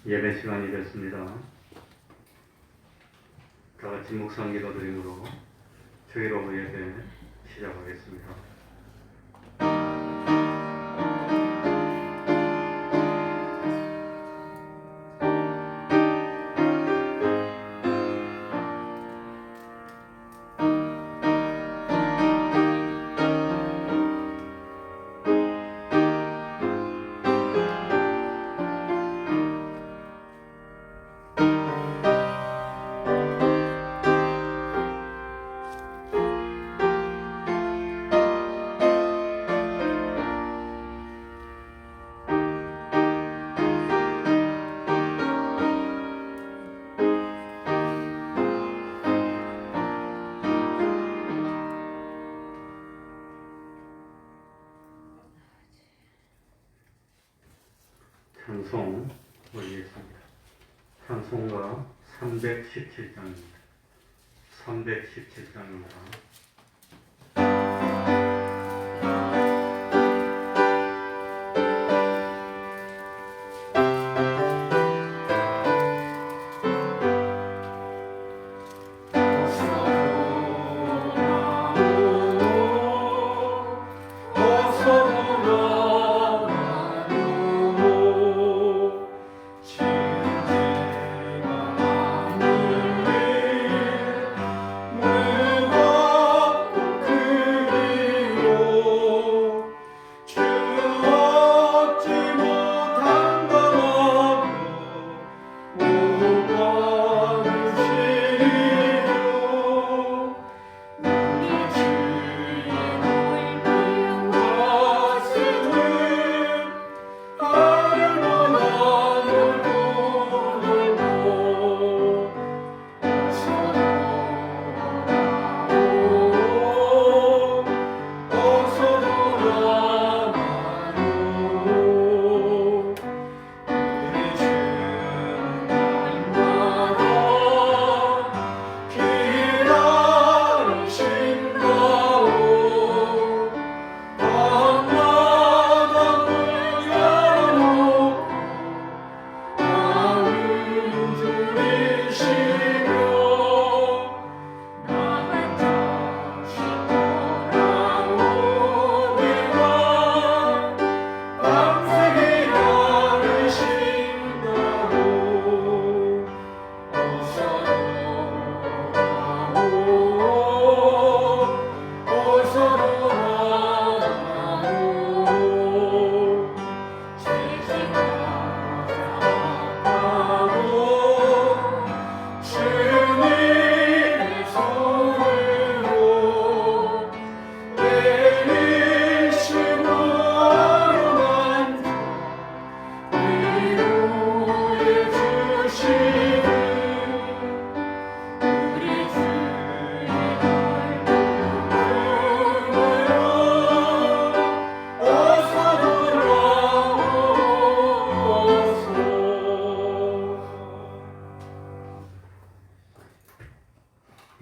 예배 시간이 됐습니다. 다 같이 묵상 기도 드림으로 주일오후 예배 시작하겠습니다. 찬송 올리겠습니다. 찬송가 317장입니다. 317장입니다.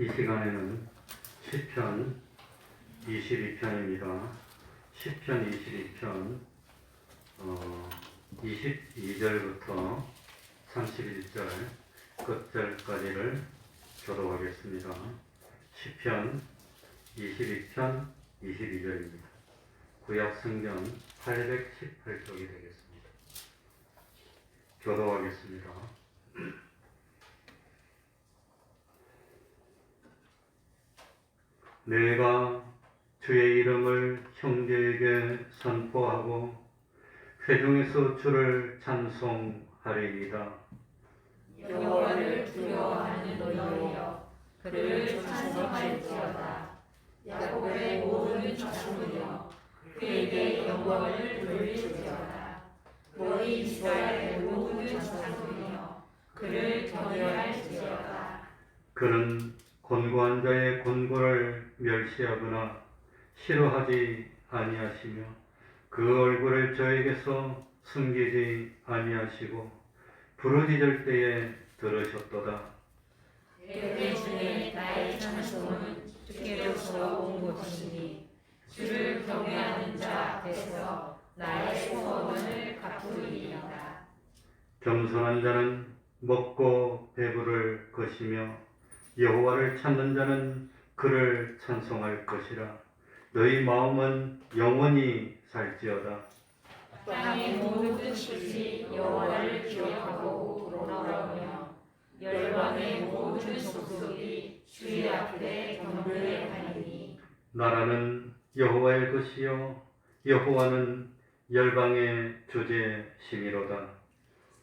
이 시간에는 시편 22편입니다. 시편 22편 22절부터 31절 끝절까지를 교독하겠습니다. 시편 22편 22절입니다. 구약성경 818쪽이 되겠습니다. 교독하겠습니다. 내가 주의 이름을 형제에게 선포하고 회중에서 주를 찬송하리이다. 여호와를 두려워하는 너희여, 그를 찬송할지어다. 야곱의 모든 자손이여, 그에게 영광을 돌릴지어다. 너희 이스라엘의 모든 자손이여, 그를 경외할지어다. 그는 곤고한 자의 곤고를 멸시하거나 싫어하지 아니하시며 그 얼굴을 저에게서 숨기지 아니하시고 부르짖을 때에 들으셨도다. 예배 중에 나의 찬송은 주께로서 온 것이니 주를 경외하는 자 앞에서 나의 소원을 갚으리이다. 겸손한 자는 먹고 배부를 것이며 여호와를 찾는 자는 그를 찬송할 것이라. 너희 마음은 영원히 살지어다. 땅의 모든 끝이 여호와를 기억하고 돌아오며 열방의 모든 족속이 주의 앞에 경배하리니. 나라는 여호와의 것이요 여호와는 열방의 주제심이로다.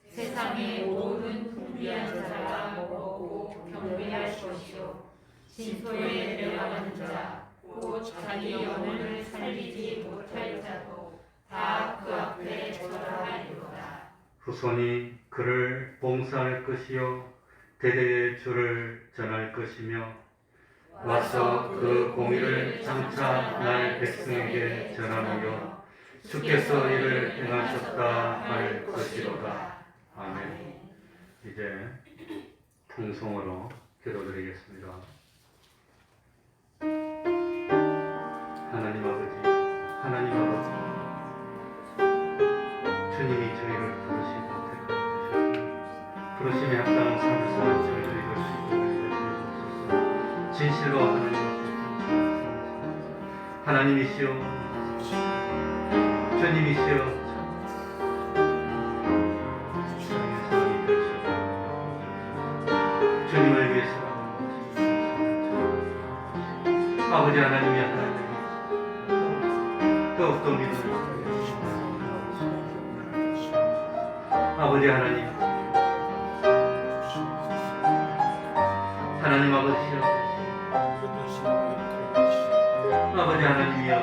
세상의 모든 풍비한 자가 먹고 경배할 것이요 진토에 내려가는 자 곧 자기 영혼을 살리지 못할 자도 다 그 앞에 절하리로다. 후손이 그를 봉사할 것이요 대대의 주를 전할 것이며 와서 그 공의를 장차 나의 백성에게 전하며 주께서 이를 행하셨다 할 것이로다. 아멘. 이제 통성으로 기도드리겠습니다. 하나님 아버지, 하나님 아버지, 주님이 저희를 부르시고 택하여 주셨습니다. 부르심에 합당한 삶을 사는 저희를 이루시고 계시옵소서. 진실로 하나님이시여, 주님이시여, 주님을 위해서 아버지 하나님이 하나님 더욱더 믿음을 아버지 하나님, 하나님 아버지여, 아버지 하나님이여,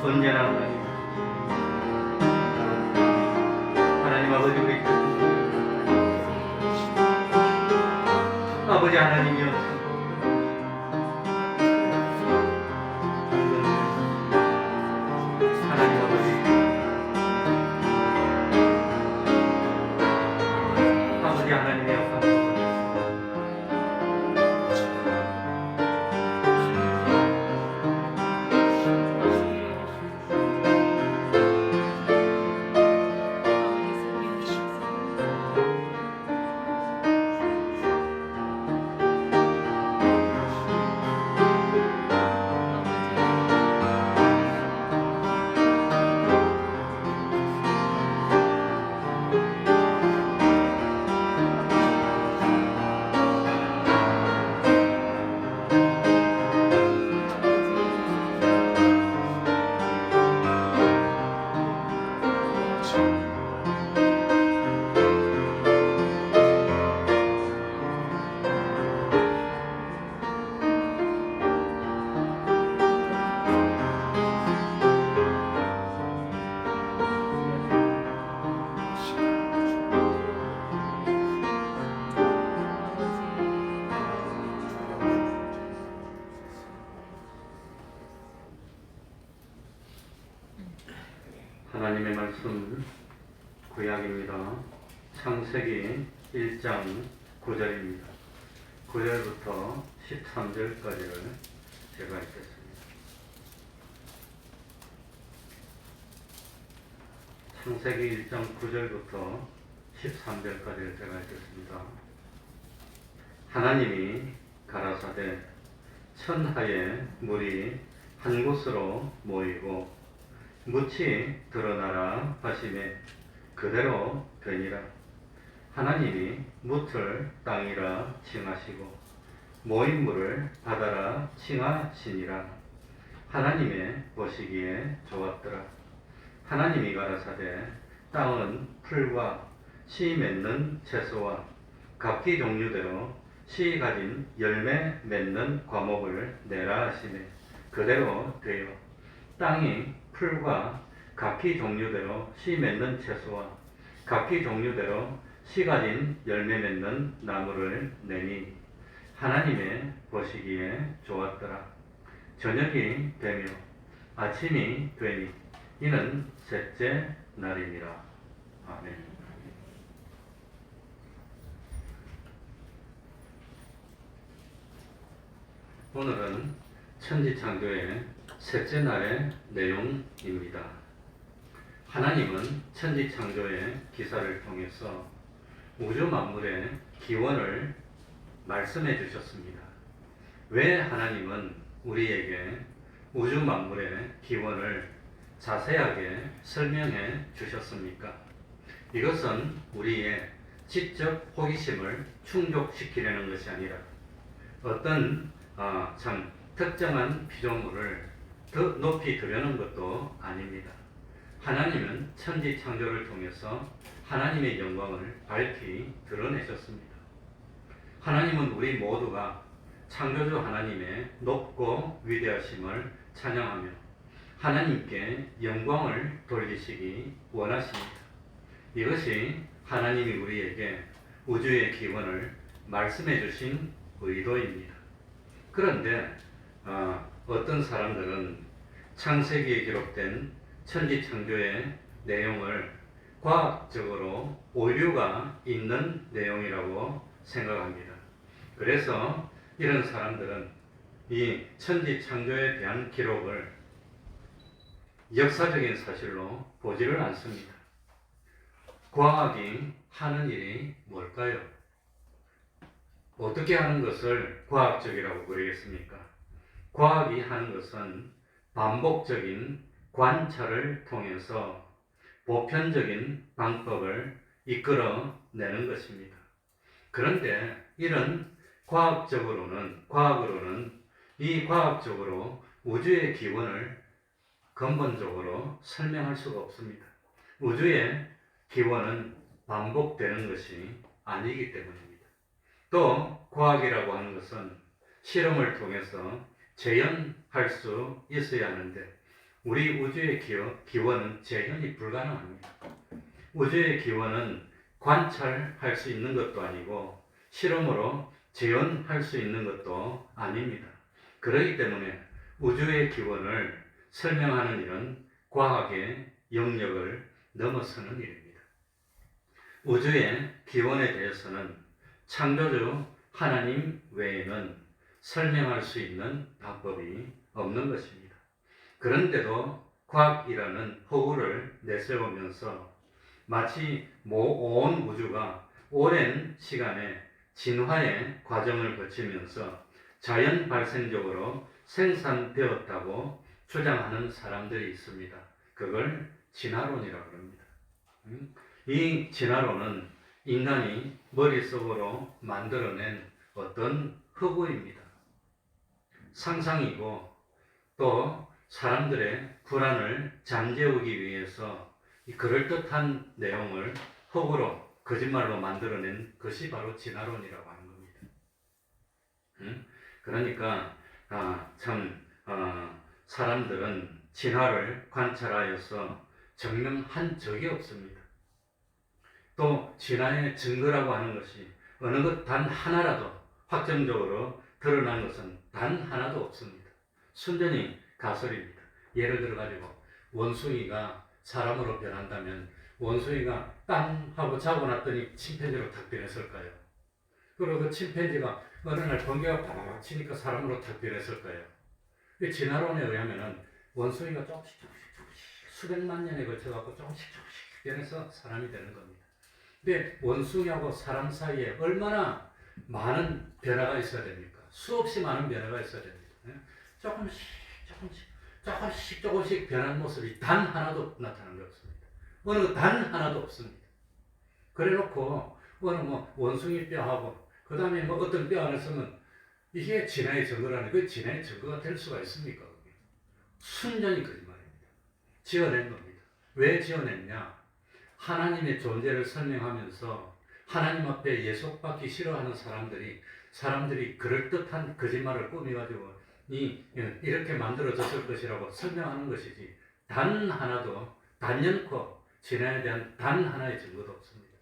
언제나 하나님 아버지 우리 아버지 하나님이여, 하나님의 말씀 구약입니다. 창세기 1장 9절입니다. 9절부터 13절까지를 제가 읽겠습니다. 창세기 1장 9절부터 13절까지를 제가 읽겠습니다. 하나님이 가라사대 천하의 물이 한 곳으로 모이고 묻이 드러나라 하시매 그대로 되니라. 하나님이 묻을 땅이라 칭하시고 모인 물을 바다라 칭하시니라. 하나님의 보시기에 좋았더라. 하나님이 가라사대 땅은 풀과 씨 맺는 채소와 각기 종류대로 씨 가진 열매 맺는 과목을 내라 하시매 그대로 되어 땅이 풀과 각기 종류대로 씨 맺는 채소와 각기 종류대로 씨 가진 열매 맺는 나무를 내니 하나님의 보시기에 좋았더라. 저녁이 되며 아침이 되니 이는 셋째 날이니라. 아멘. 오늘은 천지창조의 셋째 날의 내용입니다. 하나님은 천지창조의 기사를 통해서 우주 만물의 기원을 말씀해 주셨습니다. 왜 하나님은 우리에게 우주 만물의 기원을 자세하게 설명해 주셨습니까? 이것은 우리의 지적 호기심을 충족시키려는 것이 아니라 어떤 참 특정한 피조물을 더 높이 들여는 것도 아닙니다. 하나님은 천지 창조를 통해서 하나님의 영광을 밝히 드러내셨습니다. 하나님은 우리 모두가 창조주 하나님의 높고 위대하심을 찬양하며 하나님께 영광을 돌리시기 원하십니다. 이것이 하나님이 우리에게 우주의 기원을 말씀해 주신 의도입니다. 그런데 어떤 사람들은 창세기에 기록된 천지창조의 내용을 과학적으로 오류가 있는 내용이라고 생각합니다. 그래서 이런 사람들은 이 천지창조에 대한 기록을 역사적인 사실로 보지를 않습니다. 과학이 하는 일이 뭘까요? 어떻게 하는 것을 과학적이라고 부르겠습니까? 과학이 하는 것은 반복적인 관찰을 통해서 보편적인 방법을 이끌어내는 것입니다. 그런데 이런 과학으로는 과학적으로 우주의 기원을 근본적으로 설명할 수가 없습니다. 우주의 기원은 반복되는 것이 아니기 때문입니다. 또 과학이라고 하는 것은 실험을 통해서 재현할 수 있어야 하는데 우리 우주의 기원은 재현이 불가능합니다. 우주의 기원은 관찰할 수 있는 것도 아니고 실험으로 재현할 수 있는 것도 아닙니다. 그렇기 때문에 우주의 기원을 설명하는 일은 과학의 영역을 넘어서는 일입니다. 우주의 기원에 대해서는 창조주 하나님 외에는 설명할 수 있는 방법이 없는 것입니다. 그런데도 과학이라는 허구를 내세우면서 마치 온 우주가 오랜 시간의 진화의 과정을 거치면서 자연 발생적으로 생산되었다고 주장하는 사람들이 있습니다. 그걸 진화론이라고 합니다. 이 진화론은 인간이 머릿속으로 만들어낸 어떤 허구입니다. 상상이고 또 사람들의 불안을 잠재우기 위해서 이 그럴듯한 내용을 허구로 거짓말로 만들어낸 것이 바로 진화론이라고 하는 겁니다. 그러니까 사람들은 진화를 관찰하여서 증명한 적이 없습니다. 또 진화의 증거라고 하는 것이 어느 것 단 하나라도 확정적으로 드러난 것은 단 하나도 없습니다. 순전히 가설입니다. 예를 들어 가지고 원숭이가 사람으로 변한다면 원숭이가 땅 하고 자고 났더니 침팬지로 탁 변했을까요? 그리고 그 침팬지가 어느 날 번개가 팍 치니까 사람으로 탁 변했을까요? 이 진화론에 의하면은 원숭이가 조금씩 수백만 년에 걸쳐갖고 조금씩 변해서 사람이 되는 겁니다. 근데 원숭이하고 사람 사이에 얼마나 많은 변화가 있어야 됩니까? 수없이 많은 변화가 있어야 됩니다. 조금씩 변한 모습이 단 하나도 나타난 게 없습니다. 어느 단 하나도 없습니다. 그래 놓고 어느 원숭이 뼈하고 그 다음에 어떤 뼈 안에 쓰면 이게 진화의 증거라는 그 진화의 증거가 될 수가 있습니까? 순전히 거짓말입니다. 지어낸 겁니다. 왜 지어냈냐? 하나님의 존재를 설명하면서 하나님 앞에 예속받기 싫어하는 사람들이 그럴듯한 거짓말을 꾸미가지고 이렇게 만들어졌을 것이라고 설명하는 것이지 단 하나도 단연코 진화에 대한 단 하나의 증거도 없습니다.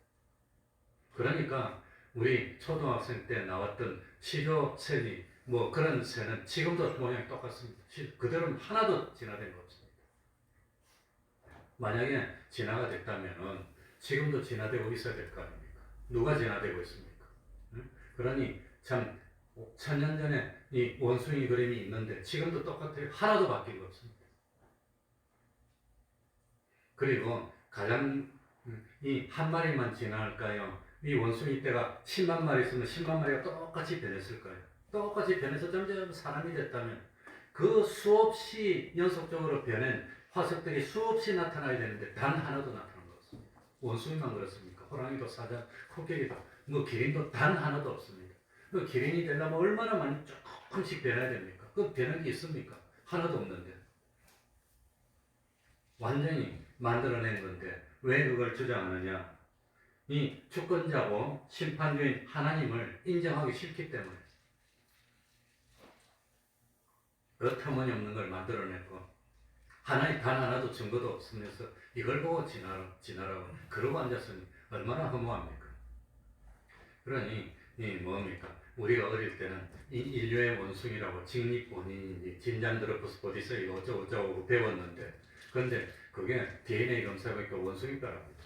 그러니까 우리 초등학생 때 나왔던 시조새니 그런 새는 지금도 모양이 똑같습니다. 그대로 하나도 진화된 거 없습니다. 만약에 진화가 됐다면 지금도 진화되고 있어야 될 거 아닙니까? 누가 진화되고 있습니까? 그러니 참 1000년 전에 이 원숭이 그림이 있는데 지금도 똑같아요. 하나도 바뀐 거 없습니다. 그리고 가장 이 한 마리만 지나갈까요? 이 원숭이 떼가 10만 마리 있으면 10만 마리가 똑같이 변했을 거예요. 똑같이 변해서 점점 사람이 됐다면 그 수없이 연속적으로 변한 화석들이 수없이 나타나야 되는데 단 하나도 나타난 거 없습니다. 원숭이만 그렇습니까? 호랑이도 사자, 코끼리도, 뭐 기린도 단 하나도 없습니다. 그 기린이 되려면 얼마나 많이 조금씩 변해야 됩니까? 그 변한 게 있습니까? 하나도 없는데. 완전히 만들어낸 건데 왜 그걸 주장하느냐? 이 주권자고 심판주인 하나님을 인정하기 싫기 때문에 그 터무니없는 걸 만들어냈고 하나님 단 하나도 증거도 없으면서 이걸 보고 지나라고 그러고 앉았으니 얼마나 허무합니까? 그러니 이 뭡니까? 우리가 어릴 때는 이 인류의 원숭이라고 직립본인인지 진잔드로프스포디스 어쩌고저쩌고 배웠는데 근데 그게 DNA 검사해보니까 원숭이뼈랍니다.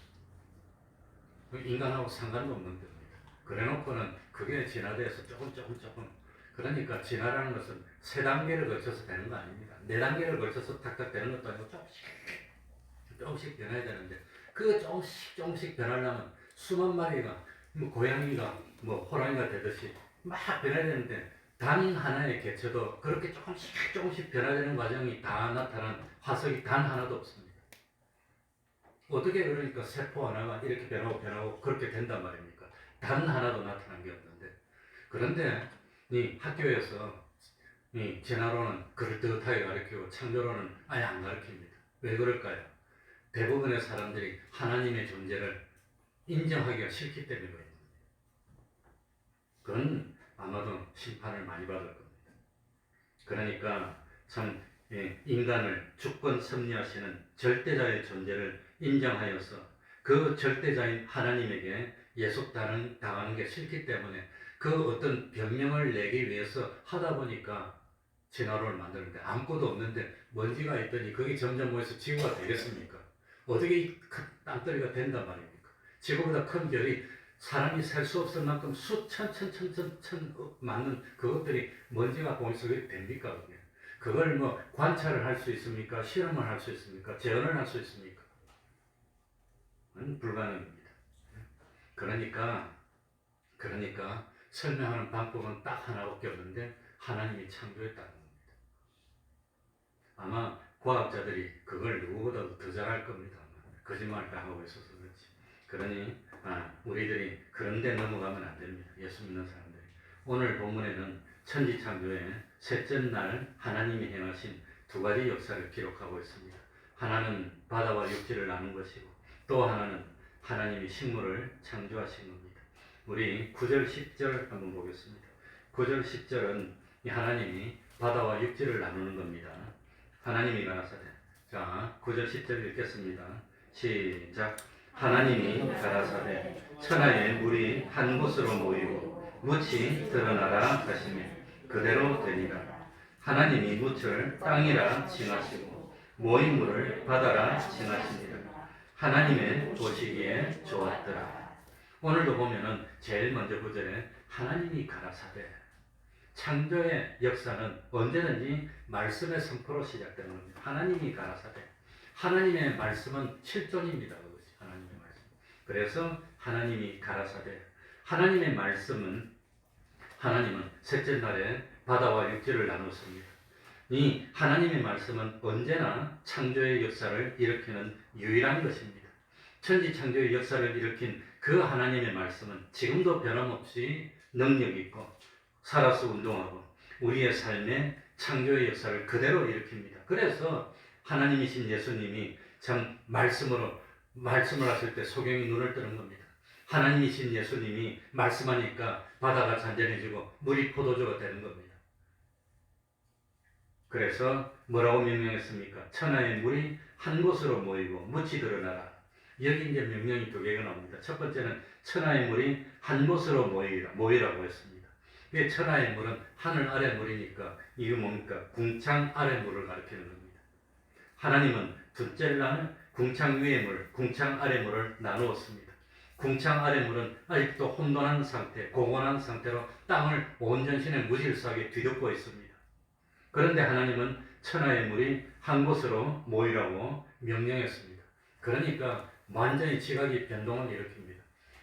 인간하고 상관도 없는 겁니다. 그래놓고는 그게 진화돼서 조금 그러니까 진화라는 것은 3단계를 거쳐서 되는 거 아닙니다. 4단계를 거쳐서 탁탁 되는 것도 아니고 조금씩 변해야 되는데 그 조금씩 변하려면 수만 마리가 뭐 고양이가 뭐 호랑이가 되듯이 막 변해야 되는데 단 하나의 개체도 그렇게 조금씩 변화되는 과정이 다 나타난 화석이 단 하나도 없습니다. 어떻게 그러니까 세포 하나가 이렇게 변하고 그렇게 된단 말입니까? 단 하나도 나타난 게 없는데 그런데 이 학교에서 이 진화론은 그럴듯하게 가르치고 창조론은 아예 안 가르칩니다. 왜 그럴까요? 대부분의 사람들이 하나님의 존재를 인정하기가 싫기 때문입니다. 그건 아마도 심판을 많이 받을 겁니다. 그러니까 참 인간을 주권 섭리하시는 절대자의 존재를 인정하여서 그 절대자인 하나님에게 예속당하는 게 싫기 때문에 그 어떤 변명을 내기 위해서 하다 보니까 진화론을 만드는데 아무것도 없는데 먼지가 있더니 그게 점점 모여서 지구가 되겠습니까? 어떻게 이 큰 땅덩이가 된단 말입니까? 지구보다 큰 별이 사람이 살 수 없을 만큼 수천 많은 그것들이 먼지가 모여서 됩니까? 그게? 그걸 뭐 관찰을 할 수 있습니까? 실험을 할 수 있습니까? 재현을 할 수 있습니까? 불가능입니다. 그러니까 설명하는 방법은 딱 하나밖에 없는데 하나님이 창조했다는 겁니다. 아마 과학자들이 그걸 누구보다도 더 잘할 겁니다. 거짓말을 다 하고 있어서 그렇지. 그러니 우리들이 그런 데 넘어가면 안 됩니다. 예수 믿는 사람들이. 오늘 본문에는 천지창조의 셋째 날 하나님이 행하신 2가지 역사를 기록하고 있습니다. 하나는 바다와 육지를 나눈 것이고 또 하나는 하나님이 식물을 창조하신 겁니다. 우리 9절 10절 한번 보겠습니다. 9절 10절은 하나님이 바다와 육지를 나누는 겁니다. 하나님이 가라사대. 자, 9절 10절 읽겠습니다. 시작. 하나님이 가라사대 천하의 물이 한 곳으로 모이고 묻이 드러나라 하시며 그대로 되니라. 하나님이 묻을 땅이라 칭하시고 모인 물을 바다라 칭하시니라. 하나님의 보시기에 좋았더라. 오늘도 보면은 제일 먼저 9절에 하나님이 가라사대. 창조의 역사는 언제든지 말씀의 선포로 시작되는 겁니다. 하나님이 가라사대. 하나님의 말씀은 실존입니다. 그것이 하나님의 말씀. 그래서 하나님이 가라사대. 하나님의 말씀은 하나님은 셋째 날에 바다와 육지를 나눴습니다. 이 하나님의 말씀은 언제나 창조의 역사를 일으키는 유일한 것입니다. 천지창조의 역사를 일으킨 그 하나님의 말씀은 지금도 변함없이 능력 있고 살아서 운동하고 우리의 삶의 창조의 역사를 그대로 일으킵니다. 그래서 하나님이신 예수님이 참 말씀을 하실 때 소경이 눈을 뜨는 겁니다. 하나님이신 예수님이 말씀하니까 바다가 잔잔해지고 물이 포도주가 되는 겁니다. 그래서 뭐라고 명령했습니까? 천하의 물이 한 곳으로 모이고 묻이 드러나라. 여기 이제 명령이 2개가 나옵니다. 첫 번째는 천하의 물이 한 곳으로 모이라고 했습니다. 천하의 물은 하늘 아래 물이니까 이게 뭡니까? 궁창 아래 물을 가리키는 겁니다. 하나님은 둘째 날 궁창 위의 물, 궁창 아래 물을 나누었습니다. 궁창 아래 물은 아직도 혼돈한 상태, 공허한 상태로 땅을 온 전신에 무질서하게 뒤덮고 있습니다. 그런데 하나님은 천하의 물이 한 곳으로 모이라고 명령했습니다. 그러니까 완전히 지각이 변동을 일으킵니다.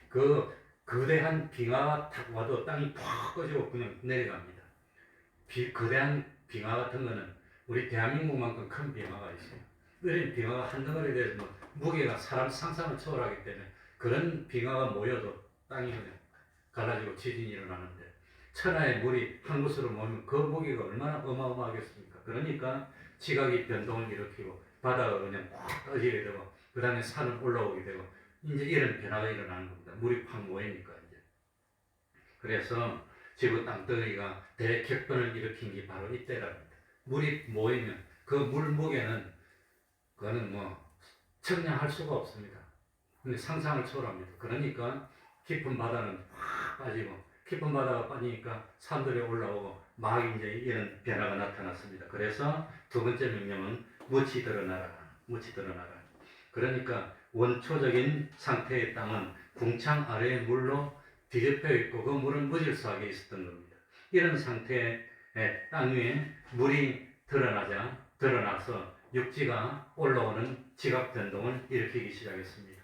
그 거대한 빙하가 탁 와도 땅이 푹 꺼지고 그냥 내려갑니다. 거대한 빙하 같은 거는 우리 대한민국만큼 큰 빙하가 있어요. 어린 빙하가 한 덩어리 돼서 무게가 사람 상상을 초월하기 때문에 그런 빙하가 모여도 땅이 그냥 갈라지고 지진이 일어나는데 천하의 물이 한 곳으로 모이면 그 무게가 얼마나 어마어마하겠습니까? 그러니까 지각이 변동을 일으키고 바다가 그냥 꽉 꺼지게 되고 그 다음에 산을 올라오게 되고 이제 이런 변화가 일어나는 겁니다. 물이 확 모이니까 이제. 그래서 지구 땅덩어리가 대격변을 일으킨 게 바로 이때랍니다. 물이 모이면 그 물 무게는 그거는 뭐 측량할 수가 없습니다. 근데 상상을 초월합니다. 그러니까 깊은 바다는 확 빠지고 깊은 바다가 빠지니까 산들이 올라오고 막 이제 이런 변화가 나타났습니다. 그래서 두 번째 명령은 묻히 드러나라. 묻히 드러나라. 그러니까 원초적인 상태의 땅은 궁창 아래의 물로 뒤덮여 있고 그 물은 무질서하게 있었던 겁니다. 이런 상태의 땅 위에 물이 드러나서 육지가 올라오는 지각 변동을 일으키기 시작했습니다.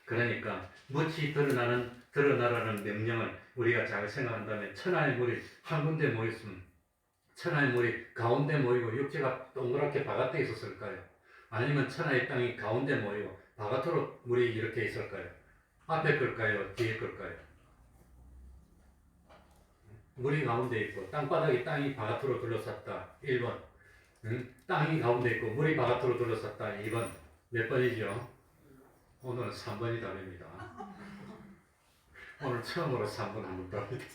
그러니까 묻히 드러나라는 명령을 우리가 잘 생각한다면 천하의 물이 한 군데 모였으면 천하의 물이 가운데 모이고 육지가 동그랗게 바깥에 있었을까요? 아니면 천하의 땅이 가운데 모이고 바깥으로 물이 이렇게 있을까요? 앞에 걸까요? 뒤에 걸까요? 물이 가운데 있고 땅이 바깥으로 둘러쌌다. 1번. 땅이 가운데 있고 물이 바깥으로 둘러쌌다. 2번. 몇 번이죠? 오늘은 3번이 답입니다. 오늘 처음으로 3번 한번 답니다.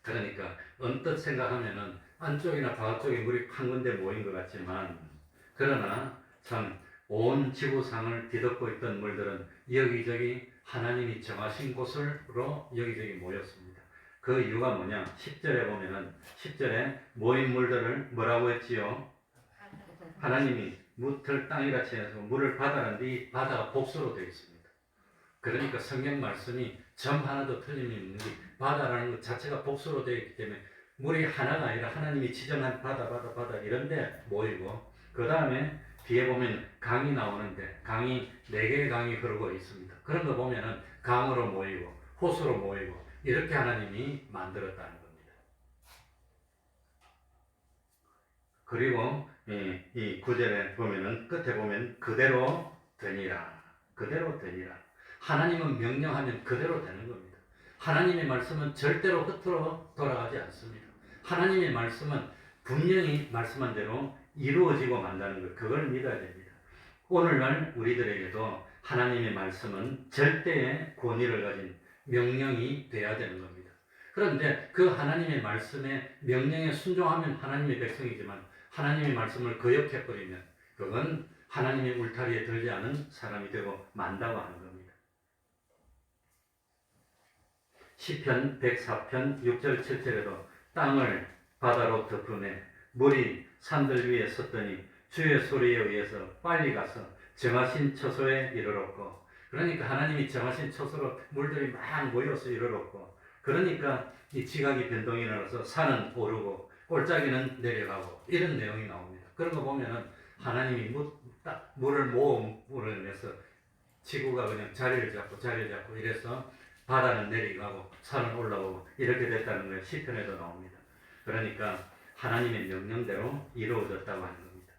그러니까 언뜻 생각하면은 안쪽이나 바깥쪽에 물이 한 군데 모인 것 같지만 그러나 참 온 지구상을 뒤덮고 있던 물들은 여기저기 하나님이 정하신 곳으로 여기저기 모였습니다. 그 이유가 뭐냐? 10절에 보면은 10절에 모인 물들을 뭐라고 했지요? 하나님이 묻을 땅이같이 해서 물을 바다라는데 이 바다가 복수로 되어 있습니다. 그러니까 성경 말씀이 점 하나도 틀림이 없는 게 바다라는 것 자체가 복수로 되어 있기 때문에 물이 하나가 아니라 하나님이 지정한 바다 이런데 모이고 그 다음에 뒤에 보면 강이 나오는데 강이 4개의 강이 흐르고 있습니다. 그런 거 보면은 강으로 모이고 호수로 모이고 이렇게 하나님이 만들었다는 겁니다. 그리고 이 9절에 보면은 끝에 보면 그대로 되니라. 그대로 되니라. 하나님은 명령하면 그대로 되는 겁니다. 하나님의 말씀은 절대로 흩어져 돌아가지 않습니다. 하나님의 말씀은 분명히 말씀한 대로 이루어지고 만다는 것, 그걸 믿어야 됩니다. 오늘날 우리들에게도 하나님의 말씀은 절대의 권위를 가진 명령이 돼야 되는 겁니다. 그런데 그 하나님의 말씀에 명령에 순종하면 하나님의 백성이지만 하나님의 말씀을 거역해버리면 그건 하나님의 울타리에 들지 않은 사람이 되고 만다고 하는 겁니다. 시편 104편 6절 7절에도 땅을 바다로 덮으매 물이 산들 위에 섰더니 주의 소리에 의해서 빨리 가서 정하신 처소에 이르렀고, 그러니까 하나님이 정하신 처소로 물들이 막 모여서 이르렀고, 그러니까 이 지각이 변동이 일어나서 산은 오르고 골짜기는 내려가고 이런 내용이 나옵니다. 그런 거 보면은 하나님이 물을 모음으로 인해서 지구가 그냥 자리를 잡고 이래서 바다는 내려가고 산은 올라오고 이렇게 됐다는 걸 시편에도 나옵니다. 그러니까 하나님의 명령대로 이루어졌다고 하는 겁니다.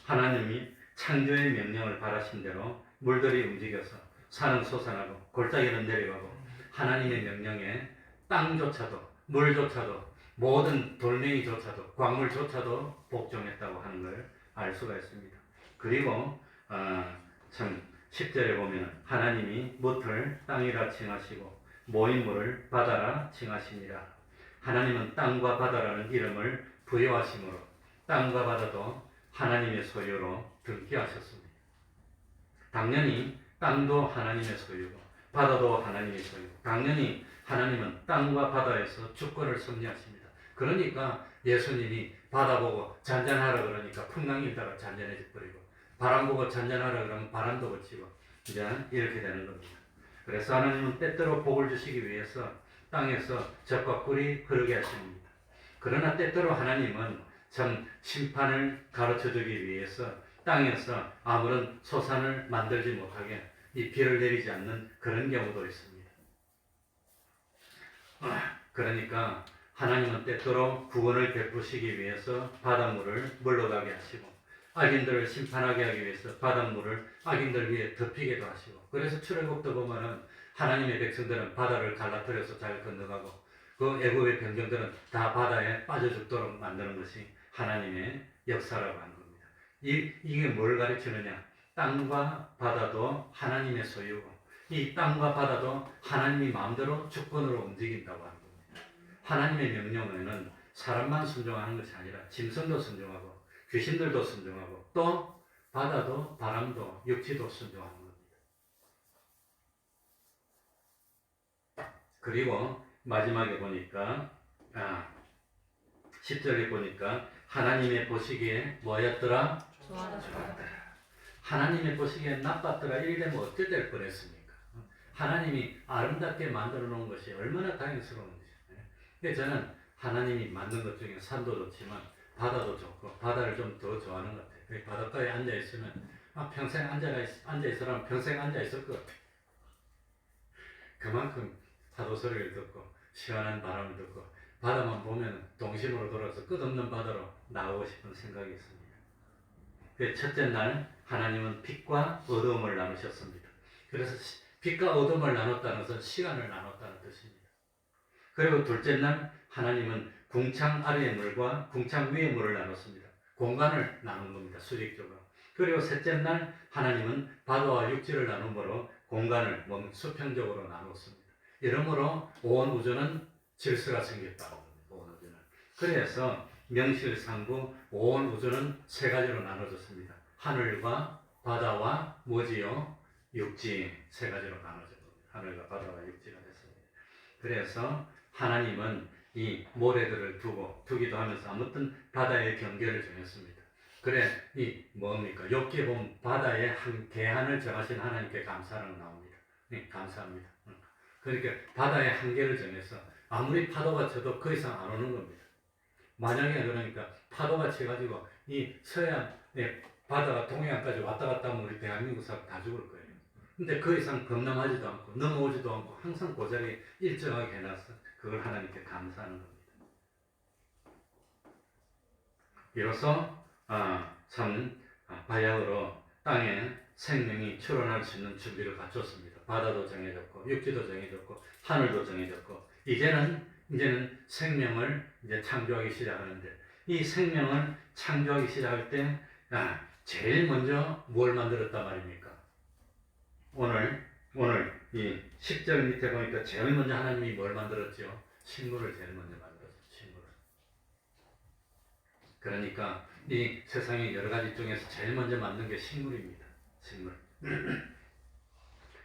하나님이 창조의 명령을 바라신 대로 물들이 움직여서 산은 솟아나고 골짜기는 내려가고 하나님의 명령에 땅조차도 물조차도 모든 돌멩이조차도 광물조차도 복종했다고 하는 걸 알 수가 있습니다. 그리고 참 10절에 보면 하나님이 묻을 땅이라 칭하시고 모인 물을 바다라 칭하시니라. 하나님은 땅과 바다라는 이름을 부여하심으로 땅과 바다도 하나님의 소유로 등기하셨습니다. 당연히 땅도 하나님의 소유고 바다도 하나님의 소유고 당연히 하나님은 땅과 바다에서 주권을 섭리하십니다. 그러니까 예수님이 바다 보고 잔잔하라 그러니까 풍랑이 일다가 잔잔해져 버리고 바람 보고 잔잔하라 그러면 바람도 그치고 이제 이렇게 되는 겁니다. 그래서 하나님은 때때로 복을 주시기 위해서 땅에서 젖과 꿀이 흐르게 하십니다. 그러나 때때로 하나님은 참 심판을 가르쳐주기 위해서 땅에서 아무런 소산을 만들지 못하게 이 비를 내리지 않는 그런 경우도 있습니다. 그러니까 하나님은 때때로 구원을 베푸시기 위해서 바닷물을 물러가게 하시고 악인들을 심판하게 하기 위해서 바닷물을 악인들 위에 덮이게도 하시고, 그래서 출애굽도 보면은 하나님의 백성들은 바다를 갈라뜨려서 잘 건너가고 그 애굽의 병정들은 다 바다에 빠져 죽도록 만드는 것이 하나님의 역사라고 하는 겁니다. 이게 뭘 가르치느냐? 땅과 바다도 하나님의 소유고 이 땅과 바다도 하나님이 마음대로 주권으로 움직인다고 하는 겁니다. 하나님의 명령에는 사람만 순종하는 것이 아니라 짐승도 순종하고 귀신들도 순종하고 또 바다도 바람도 육지도 순종하는 겁니다. 그리고 마지막에 보니까 10절에 보니까 하나님의 보시기에 뭐였더라? 좋았더라. 하나님의 보시기에 나빴더라. 이리 되면 어떻게 될 뻔했습니까? 하나님이 아름답게 만들어 놓은 것이 얼마나 다행스러운지. 그래서 저는 하나님이 만든 것 중에 산도 좋지만 바다도 좋고 바다를 좀 더 좋아하는 것 같아요. 바닷가에 앉아 있으면 평생 앉아 있으라면 평생 앉아 있을 것 같아요. 그만큼 파도 소리를 듣고 시원한 바람을 듣고 바다만 보면 동심으로 돌아서 끝없는 바다로 나오고 싶은 생각이 있습니다. 첫째 날 하나님은 빛과 어두움을 나누셨습니다. 그래서 빛과 어두움을 나눴다는 것은 시간을 나눴다는 뜻입니다. 그리고 둘째 날 하나님은 궁창 아래의 물과 궁창 위의 물을 나눴습니다. 공간을 나눈 겁니다. 수직적으로. 그리고 셋째 날 하나님은 바다와 육지를 나눔으로 공간을 수평적으로 나눴습니다. 이러므로 온 우주는 질서가 생겼다고 합니다. 온 우주는. 그래서 명실상부 온 우주는 세 가지로 나눠졌습니다. 하늘과 바다와 뭐지요? 육지 세 가지로 나눠졌습니다. 하늘과 바다와 육지가 됐습니다. 그래서 하나님은 이 모래들을 두기도 하면서 아무튼 바다의 경계를 정했습니다. 그래 이 뭡니까? 욥기에 보면 바다의 한 계한을 정하신 하나님께 감사라고 나옵니다. 네, 감사합니다. 그러니까 바다의 한계를 정해서 아무리 파도가 쳐도 그 이상 안 오는 겁니다. 만약에 그러니까 파도가 쳐가지고 이 서해안 바다가 동해안까지 왔다 갔다 하면 우리 대한민국 사람 다 죽을 거예요. 근데 그 이상 범람하지도 않고 넘어오지도 않고 항상 그 자리에 일정하게 해놨어. 그걸 하나님께 감사하는 겁니다. 비로소 바야흐로 땅에 생명이 출현할 수 있는 준비를 갖췄습니다. 바다도 정해졌고 육지도 정해졌고 하늘도 정해졌고 이제는 생명을 이제 창조하기 시작하는데, 이 생명을 창조하기 시작할 때 제일 먼저 뭘 만들었단 말입니까? 오늘 이 10절 밑에 보니까 제일 먼저 하나님이 뭘 만들었죠? 식물을 제일 먼저 만들었어요. 식물을. 그러니까 이 세상의 여러 가지 중에서 제일 먼저 만든 게 식물입니다. 식물.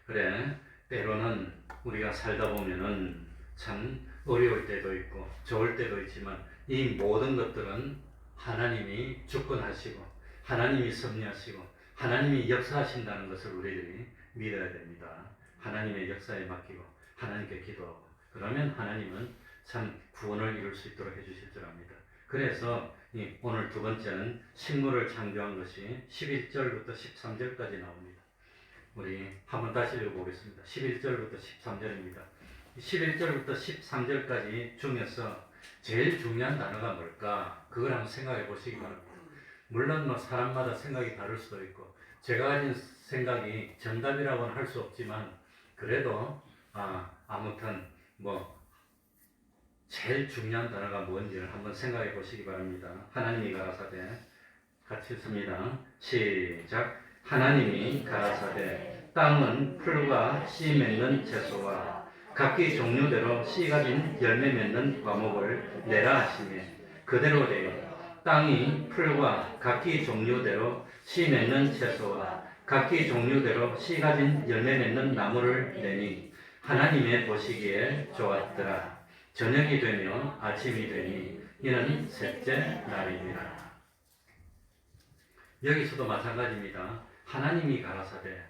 그래, 때로는 우리가 살다 보면은 참 어려울 때도 있고 좋을 때도 있지만 이 모든 것들은 하나님이 주권하시고 하나님이 섭리하시고 하나님이 역사하신다는 것을 우리들이 믿어야 됩니다. 하나님의 역사에 맡기고 하나님께 기도하고 그러면 하나님은 참 구원을 이룰 수 있도록 해주실 줄 압니다. 그래서 오늘 두 번째는 식물을 창조한 것이 11절부터 13절까지 나옵니다. 우리 한번 다시 읽어보겠습니다. 11절부터 13절입니다. 11절부터 13절까지 중에서 제일 중요한 단어가 뭘까? 그걸 한번 생각해 보시기 바랍니다. 물론 사람마다 생각이 다를 수도 있고 제가 가진 생각이 정답이라고는 할 수 없지만 그래도 아무튼 제일 중요한 단어가 뭔지를 한번 생각해 보시기 바랍니다. 하나님이 가라사대 같이 읽습니다. 시작. 하나님이 가라사대 땅은 풀과 씨 맺는 채소와 각기 종류대로 씨 가진 열매 맺는 과목을 내라 하시매 그대로 되어 땅이 풀과 각기 종류대로 씨 맺는 채소와 각기 종류대로 씨 가진 열매 맺는 나무를 내니 하나님의 보시기에 좋았더라. 저녁이 되며 아침이 되니 이는 셋째 날이니라. 여기서도 마찬가지입니다. 하나님이 가라사대.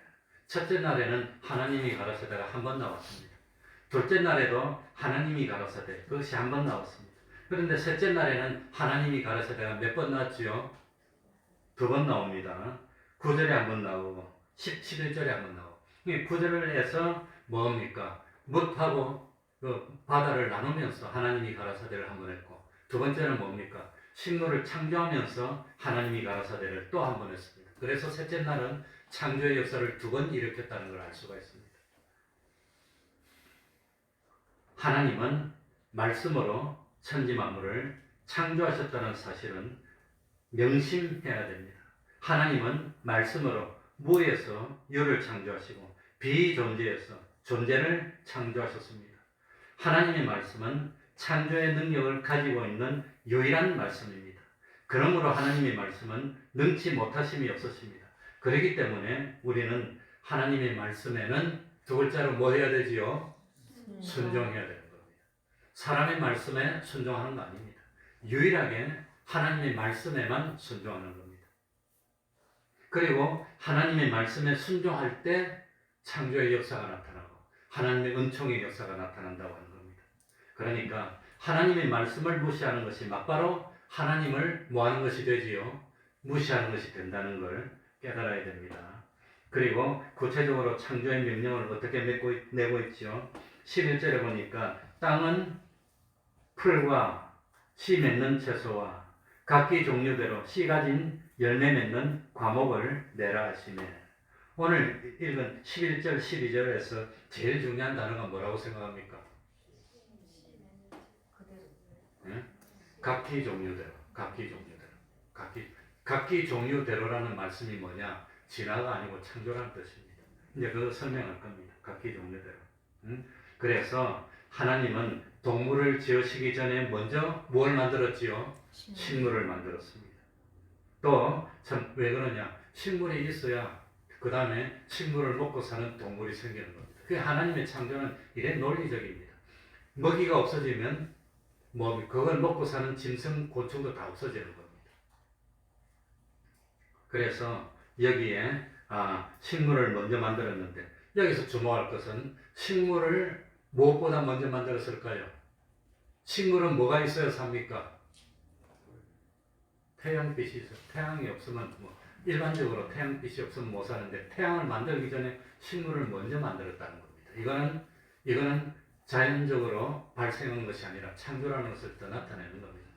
첫째 날에는 하나님이 가라사대가 한 번 나왔습니다. 둘째 날에도 하나님이 가라사대 그것이 한 번 나왔습니다. 그런데 셋째 날에는 하나님이 가라사대가 몇 번 나왔지요? 두 번 나옵니다. 9절에 한 번 나오고 11절에 한 번 나오고. 9절을 해서 뭡니까? 뭇하고 그 바다를 나누면서 하나님이 가라사대를 한 번 했고, 두 번째는 뭡니까? 식물을 창조하면서 하나님이 가라사대를 또 한 번 했습니다. 그래서 셋째 날은 창조의 역사를 두 번 일으켰다는 걸 알 수가 있습니다. 하나님은 말씀으로 천지 만물을 창조하셨다는 사실은 명심해야 됩니다. 하나님은 말씀으로 무에서 유를 창조하시고 비존재에서 존재를 창조하셨습니다. 하나님의 말씀은 창조의 능력을 가지고 있는 유일한 말씀입니다. 그러므로 하나님의 말씀은 능치 못하심이 없으십니다. 그렇기 때문에 우리는 하나님의 말씀에는 두 글자로 뭐 해야 되지요? 순종해야 되는 겁니다. 사람의 말씀에 순종하는 거 아닙니다. 유일하게 하나님의 말씀에만 순종하는 겁니다. 그리고 하나님의 말씀에 순종할 때 창조의 역사가 나타나고 하나님의 은총의 역사가 나타난다고 하는 겁니다. 그러니까 하나님의 말씀을 무시하는 것이 막바로 하나님을 뭐하는 것이 되지요? 무시하는 것이 된다는 걸 깨달아야 됩니다. 그리고 구체적으로 창조의 명령을 어떻게 내고 있지요? 11절에 보니까 땅은 풀과 씨 맺는 채소와 각기 종류대로 씨 가진 열매 맺는 과목을 내라 하시네. 오늘 읽은 11절, 12절에서 제일 중요한 단어가 뭐라고 생각합니까? 네? 각기 종류대로, 각기 종류대로, 각기 종류대로라는 말씀이 뭐냐? 진화가 아니고 창조라는 뜻입니다. 이제 그거 설명할 겁니다. 각기 종류대로. 그래서 하나님은 동물을 지으시기 전에 먼저 뭘 만들었지요? 식물을 만들었습니다. 또 참 왜 그러냐? 식물이 있어야 그 다음에 식물을 먹고 사는 동물이 생기는 겁니다. 그 하나님의 창조는 이래 논리적입니다. 먹이가 없어지면 그걸 먹고 사는 짐승, 곤충도 다 없어지는 겁니다. 그래서 여기에 식물을 먼저 만들었는데 여기서 주목할 것은 식물을 무엇보다 먼저 만들었을까요? 식물은 뭐가 있어야 삽니까? 태양빛이 있어요. 태양이 없으면 일반적으로 태양빛이 없으면 못 사는데 태양을 만들기 전에 식물을 먼저 만들었다는 겁니다. 이거는 자연적으로 발생한 것이 아니라 창조라는 것을 더 나타내는 겁니다.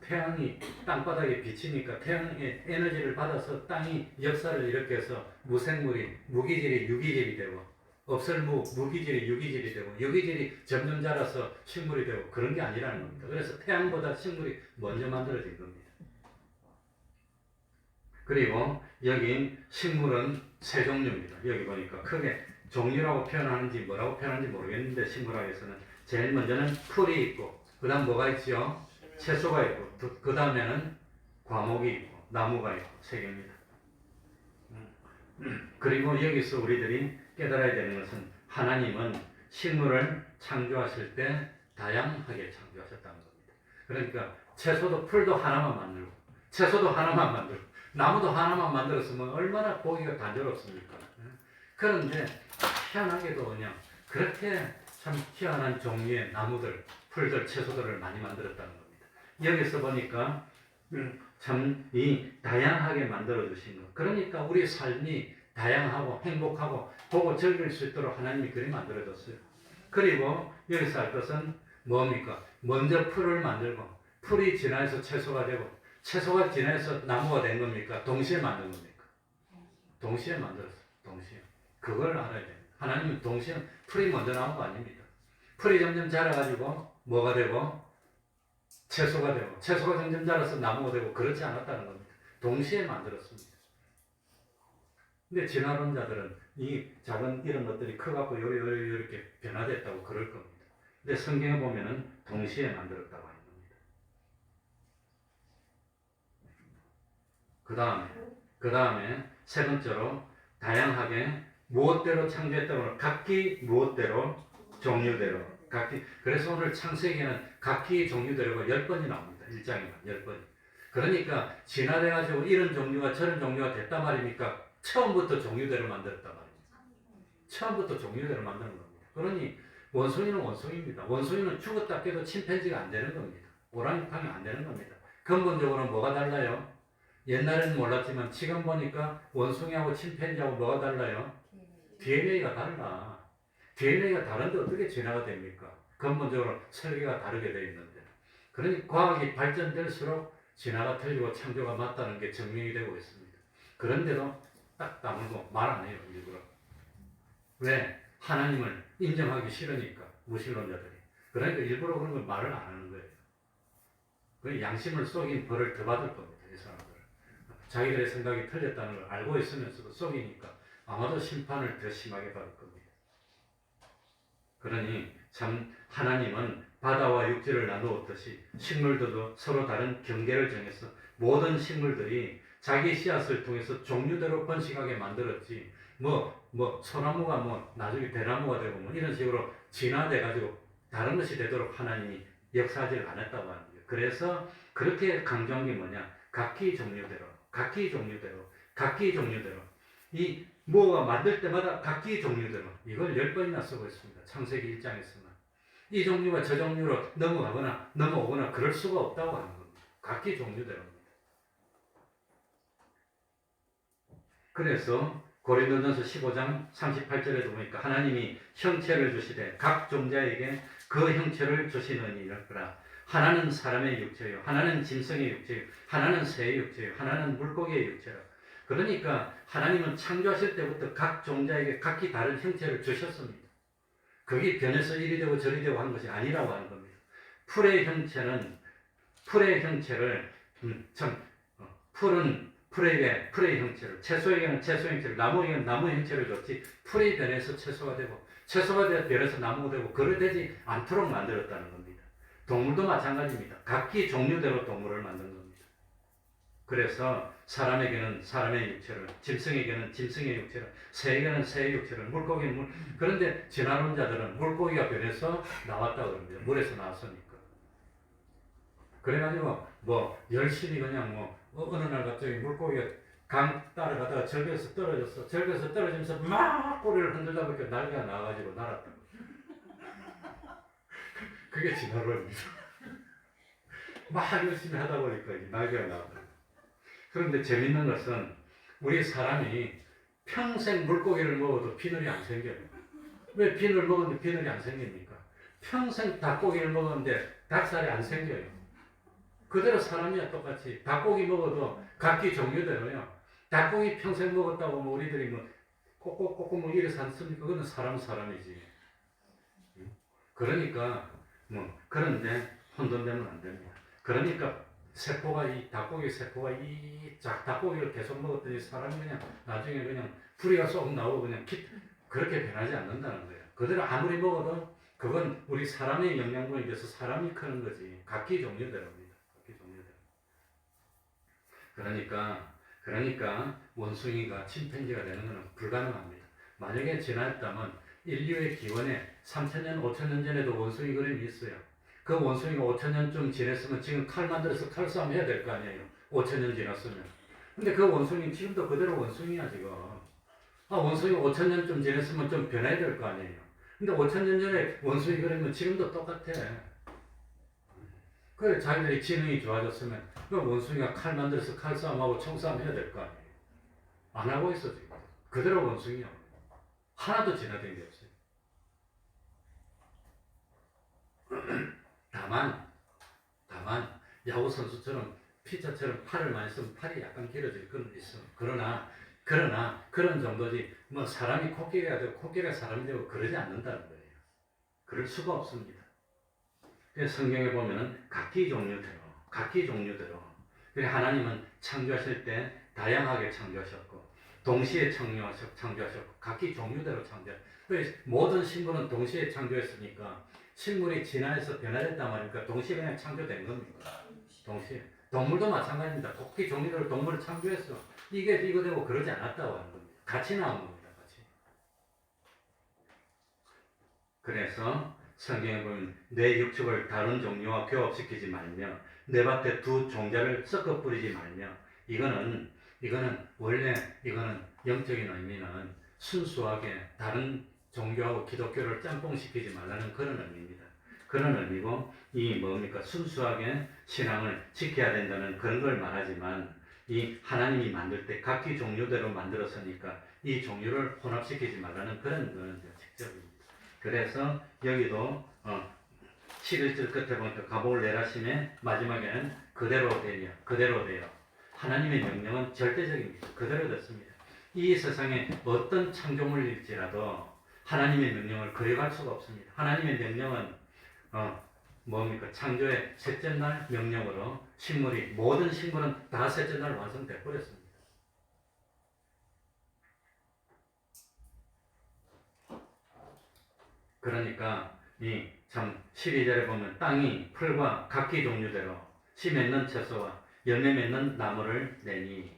태양이 땅바닥에 비치니까 태양의 에너지를 받아서 땅이 역사를 일으켜서 무생물이 무기질이 유기질이 되고 없을 무기질이 유기질이 되고 유기질이 점점 자라서 식물이 되고 그런 게 아니라는 겁니다. 그래서 태양보다 식물이 먼저 만들어진 겁니다. 그리고 여기 식물은 세 종류입니다. 여기 보니까 크게 종류라고 표현하는지 뭐라고 표현하는지 모르겠는데 식물학에서는 제일 먼저는 풀이 있고 그 다음 뭐가 있죠? 채소가 있고 그 다음에는 과목이 있고 나무가 있고 세 개입니다. 그리고 여기서 우리들이 깨달아야 되는 것은 하나님은 식물을 창조하실 때 다양하게 창조하셨다는 겁니다. 그러니까 채소도 풀도 하나만 만들고 채소도 하나만 만들고 나무도 하나만 만들었으면 얼마나 보기가 단조롭습니까? 그런데 희한하게도 그냥 그렇게 참 희한한 종류의 나무들, 풀들, 채소들을 많이 만들었다는 겁니다. 여기서 보니까 참 이 다양하게 만들어 주신 것. 그러니까 우리 삶이 다양하고 행복하고 보고 즐길 수 있도록 하나님이 그리 만들어 줬어요. 그리고 여기서 할 것은 뭡니까? 먼저 풀을 만들고 풀이 진화해서 채소가 되고 채소가 진화해서 나무가 된 겁니까? 동시에 만든 겁니까? 동시에 만들었어요. 동시에. 그걸 알아야 됩니다. 하나님은 동시에 풀이 먼저 나온 거 아닙니다. 풀이 점점 자라가지고 뭐가 되고 채소가 되고 채소가 점점 자라서 나무가 되고 그렇지 않았다는 겁니다. 동시에 만들었습니다. 근데 진화론자들은 이 작은 이런 것들이 커갖고 이렇게 변화됐다고 그럴 겁니다. 근데 성경에 보면은 동시에 만들었다고 하는 겁니다. 그 다음에 세 번째로 다양하게 무엇대로 창조했다고 각기 무엇대로 종류대로 각기. 그래서 오늘 창세기에는 각기 종류대로가 10번이 나옵니다. 1장에만 10번이. 그러니까 진화돼가지고 이런 종류가 저런 종류가 됐단 말입니까? 처음부터 종류대로 만들었단 말입니다. 처음부터 종류대로 만드는 겁니다. 그러니 원숭이는 원숭이입니다. 원숭이는 죽었다 깨도 침팬지가 안 되는 겁니다. 오랑우탄이 안 되는 겁니다. 근본적으로 뭐가 달라요? 옛날에는 몰랐지만 지금 보니까 원숭이하고 침팬지하고 뭐가 달라요? DNA가 달라. DNA가 다른데 어떻게 진화가 됩니까? 근본적으로 설계가 다르게 되어 있는데. 그러니 과학이 발전될수록 진화가 틀리고 창조가 맞다는 게 증명이 되고 있습니다. 그런데도 딱 다물고 말 안 해요, 일부러. 왜? 하나님을 인정하기 싫으니까, 무신론자들이. 그러니까 일부러 그런 걸 말을 안 하는 거예요. 그 양심을 속인 벌을 더 받을 겁니다, 이 사람들은. 자기들의 생각이 틀렸다는 걸 알고 있으면서도 속이니까 아마도 심판을 더 심하게 받을 겁니다. 그러니 참 하나님은 바다와 육지를 나누었듯이 식물들도 서로 다른 경계를 정해서 모든 식물들이 자기 씨앗을 통해서 종류대로 번식하게 만들었지. 소나무가 나중에 대나무가 되고 이런 식으로 진화돼 가지고 다른 것이 되도록 하나님이 역사하지를 않았다고 하는 거예요. 그래서 그렇게 강조한 게 뭐냐? 각기 종류대로 이 뭐가 만들 때마다 각기 종류대로 이걸 10번이나 쓰고 있습니다. 창세기 1장에서는. 이 종류가 저 종류로 넘어오거나 그럴 수가 없다고 하는 겁니다. 각기 종류대로입니다. 그래서 고린도전서 15장 38절에도 보니까 하나님이 형체를 주시되 각 종자에게 그 형체를 주시느니라. 하나는 사람의 육체요, 하나는 짐승의 육체요, 하나는 새의 육체요, 하나는 물고기의 육체라. 그러니까 하나님은 창조하실 때부터 각 종자에게 각기 다른 형체를 주셨습니다. 그게 변해서 이리 되고 저리 되고 하는 것이 아니라고 하는 겁니다. 풀의 형체를 풀은 풀의 형체를, 채소에게는 채소 형체를, 나무에게는 나무 형체를 줬지 풀이 변해서 채소가 되고 채소가 변해서 나무가 되고 그래 되지 않도록 만들었다는 겁니다. 동물도 마찬가지입니다. 각기 종류대로 동물을 만든 겁니다. 그래서 사람에게는 사람의 육체를, 짐승에게는 짐승의 육체를, 새에게는 새의 육체를, 물고기는 물. 그런데 진화론자들은 물고기가 변해서 나왔다고 합니다. 물에서 나왔으니까. 그래가지고 열심히 그냥 어느 날 갑자기 물고기가 강 따라가다가 절벽에서 떨어졌어. 절벽에서 떨어지면서 막 꼬리를 흔들다 보니까 날개가 나와가지고 날았다. 그게 진화론입니다. 막 열심히 하다 보니까 날개가 나왔다. 그런데 재밌는 것은 우리 사람이 평생 물고기를 먹어도 비늘이 안 생겨요. 왜 비늘 먹었는데 비늘이 안 생깁니까? 평생 닭고기를 먹었는데 닭살이 안 생겨요. 그대로 사람이야 똑같이. 닭고기 먹어도 각기 종류대로요. 닭고기 평생 먹었다고 우리들이 꼭꼭 이래서 안 씁니까? 그거는 사람이지. 그러니까 그런데 혼돈되면 안 됩니다. 그러니까 닭고기 세포가 닭고기를 계속 먹었더니 사람이 그냥 나중에 그냥 부리가 쏙 나오고 그냥 그렇게 변하지 않는다는 거예요. 그대로 아무리 먹어도 그건 우리 사람의 영양분이 돼서 사람이 크는 거지. 각기 종류대로입니다. 각기 종류대로. 그러니까 원숭이가 침팬지가 되는 것은 불가능합니다. 만약에 진화했다면 인류의 기원에 3,000년, 5,000년 전에도 원숭이 그림이 있어요. 그 원숭이가 5,000년쯤 지냈으면 지금 칼 만들어서 칼싸움 해야 될 거 아니에요. 5,000년 지났으면. 근데 그 원숭이 지금도 그대로 원숭이야 지금. 원숭이가 5,000년쯤 지냈으면 좀 변해야 될 거 아니에요. 근데 5,000년 전에 원숭이 그러면 지금도 똑같아. 그래 자기들이 지능이 좋아졌으면 그 원숭이가 칼 만들어서 칼싸움하고 총싸움 해야 될 거 아니에요. 안 하고 있어 지금. 그대로 원숭이야. 하나도 진화된 게 없어요. 다만 야구 선수처럼 피자처럼 팔을 많이 쓰면 팔이 약간 길어질 건 있어. 그러나 그런 정도지 사람이 코끼리가 되고 코끼리가 사람이 되고 그러지 않는다는 거예요. 그럴 수가 없습니다. 성경에 보면은 각기 종류대로. 하나님은 창조하실 때 다양하게 창조하셨고 동시에 창조하셨고 각기 종류대로 창조하셨고 모든 식물은 동시에 창조했으니까 식물이 진화해서 변화됐단 말이니까 동시에 그냥 창조된 겁니다. 동시에. 동물도 마찬가지입니다. 각기 종류대로 동물을 창조했어. 이거 되고 그러지 않았다고 하는 겁니다. 같이 나온 겁니다. 같이. 그래서 성경에 보면 내 육축을 다른 종류와 교합시키지 말며 내 밭에 두 종자를 섞어 뿌리지 말며 이거는 원래 영적인 의미는 순수하게 다른 종교하고 기독교를 짬뽕시키지 말라는 그런 의미입니다. 그런 의미고 순수하게 신앙을 지켜야 된다는 그런 걸 말하지만 이 하나님이 만들 때 각기 종류대로 만들었으니까 이 종류를 혼합시키지 말라는 그런 거는 직접입니다. 그래서 여기도 11절 끝에 보니까 가복을 내라심에 마지막에는 그대로 되어 하나님의 명령은 절대적입니다. 그대로 됐습니다. 이 세상에 어떤 창조물일지라도 하나님의 명령을 거역할 수가 없습니다. 하나님의 명령은 뭡니까? 창조의 셋째 날 명령으로 모든 식물은 다 셋째 날 완성돼 버렸습니다. 그러니까 이 참 12절에 보면 땅이 풀과 각기 종류대로 씨 맺는 채소와 열매 맺는 나무를 내니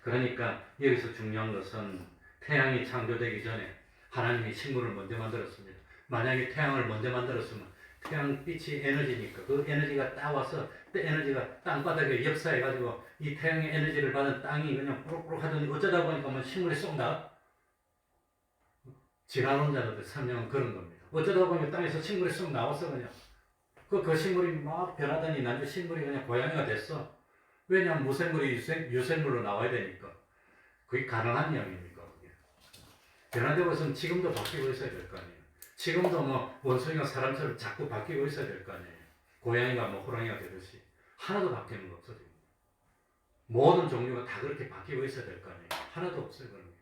그러니까 여기서 중요한 것은 태양이 창조되기 전에 하나님이 식물을 먼저 만들었습니다. 만약에 태양을 먼저 만들었으면 태양빛이 에너지니까 그 에너지가 따와서 에너지가 땅바닥에 역사해가지고 이 태양의 에너지를 받은 땅이 그냥 뿌룩뿌룩 하더니 어쩌다 보니까 뭐 식물이 쏙 나. 진화론자들 설명은 그런 겁니다. 어쩌다 보니 땅에서 식물이 쏙 나와서 그냥 그 식물이 막 변하더니 나중에 식물이 그냥 고양이가 됐어. 왜냐하면 무생물이 유생물로 나와야 되니까. 그게 가능한 이야기입니까? 그게. 변화되고 있으면 지금도 바뀌고 있어야 될 거 아니에요. 지금도 뭐 원숭이가 사람처럼 자꾸 바뀌고 있어야 될 거 아니에요. 고양이가 뭐 호랑이가 되듯이 하나도 바뀌는 거 없어 지금. 모든 종류가 다 그렇게 바뀌고 있어야 될 거 아니에요. 하나도 없어요 그런 게.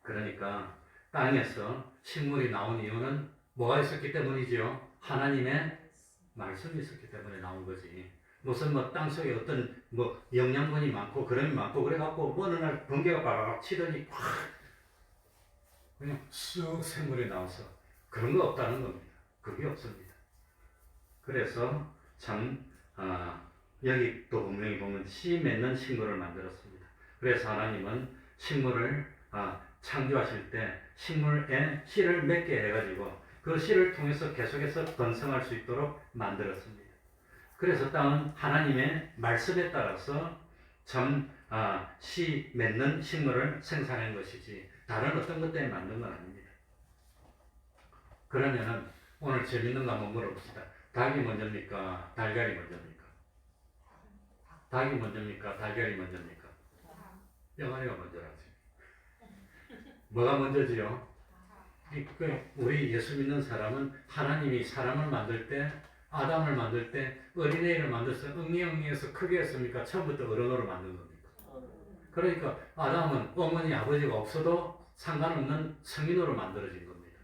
그러니까 땅에서 식물이 나온 이유는 뭐가 있었기 때문이지요? 하나님의 말씀이 있었기 때문에 나온 거지. 무슨 뭐 땅속에 어떤 뭐 영양분이 많고 그름이 많고 그래갖고 어느 날 번개가 바락 치더니 팍 그냥 쑥 생물이 나와서 그런 거 없다는 겁니다. 그게 없습니다. 그래서 참 여기 또 분명히 보면 씨 맺는 식물을 만들었습니다. 그래서 하나님은 식물을 창조하실 때 식물에 씨를 맺게 해가지고 그 씨를 통해서 계속해서 번성할 수 있도록 만들었습니다. 그래서 땅은 하나님의 말씀에 따라서 씨 맺는 식물을 생산한 것이지 다른 어떤 것 때문에 만든 건 아닙니다. 그러면은 오늘 재밌는 거 한번 물어봅시다. 닭이 먼저입니까? 달걀이 먼저입니까? 닭이 먼저입니까? 달걀이 먼저입니까? 병아리가 먼저라지. 뭐가 먼저지요? 우리 예수 믿는 사람은 하나님이 사람을 만들 때 아담을 만들 때 어린애를 만들어서 응이응이해서 크게 했습니까? 처음부터 어른으로 만든 겁니까? 그러니까 아담은 어머니 아버지가 없어도 상관없는 성인으로 만들어진 겁니다.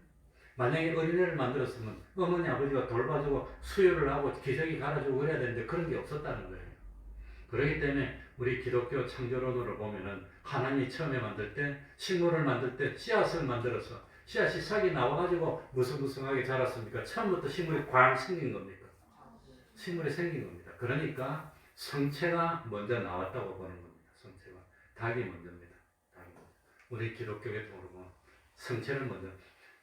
만약에 어린애를 만들었으면 어머니 아버지가 돌봐주고 수유를 하고 기저귀 갈아주고 그래야 되는데 그런 게 없었다는 거예요. 그렇기 때문에 우리 기독교 창조론으로 보면은 하나님이 처음에 만들 때 식물을 만들 때 씨앗을 만들어서 씨앗이 싹이 나와가지고 무성무성하게 자랐습니까? 처음부터 식물이 꽝 생긴 겁니까? 식물이 생긴 겁니다. 그러니까 성체가 먼저 나왔다고 보는 겁니다. 성체가. 닭이 먼저입니다. 닭이 먼저. 우리 기독교에 보면 성체를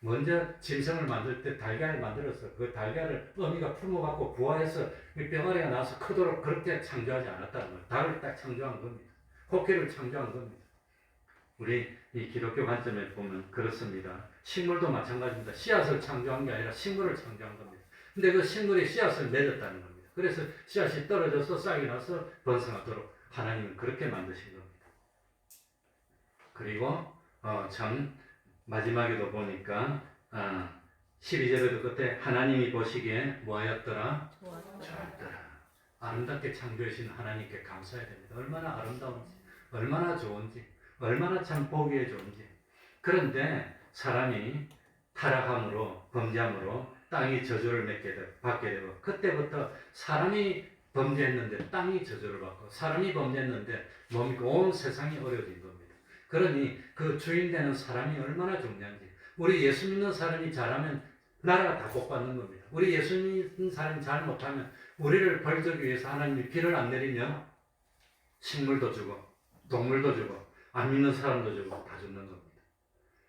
먼저 짐승을 만들 때 달걀을 만들어서 그 달걀을 어미가 품어갖고 부화해서 병아리가 나와서 크도록 그렇게 창조하지 않았다는 거예요. 닭을 딱 창조한 겁니다. 코끼리를 창조한 겁니다. 우리 이 기독교 관점에 보면 그렇습니다. 식물도 마찬가지입니다. 씨앗을 창조한 게 아니라 식물을 창조한 겁니다. 근데 그 식물이 씨앗을 맺었다는 겁니다. 그래서 씨앗이 떨어져서 싹이 나서 번성하도록 하나님은 그렇게 만드신 겁니다. 그리고 참 마지막에도 보니까 12절에도 그때 하나님이 보시기에 뭐하였더라? 좋았더라. 아름답게 창조하신 하나님께 감사해야 됩니다. 얼마나 아름다운지, 얼마나 좋은지, 얼마나 참 보기에 좋은지. 그런데 사람이 타락함으로, 범죄함으로 땅이 저주를 받게 되고 그때부터 사람이 범죄했는데 땅이 저주를 받고 사람이 범죄했는데 뭡니까? 온 세상이 어려워진 겁니다. 그러니 그 주인 되는 사람이 얼마나 중요한지. 우리 예수 믿는 사람이 잘하면 나라가 다 복받는 겁니다. 우리 예수 믿는 사람이 잘 못하면 우리를 벌주기 위해서 하나님이 비를 안 내리면 식물도 주고 동물도 주고 안 믿는 사람도 주고 다 죽는 겁니다.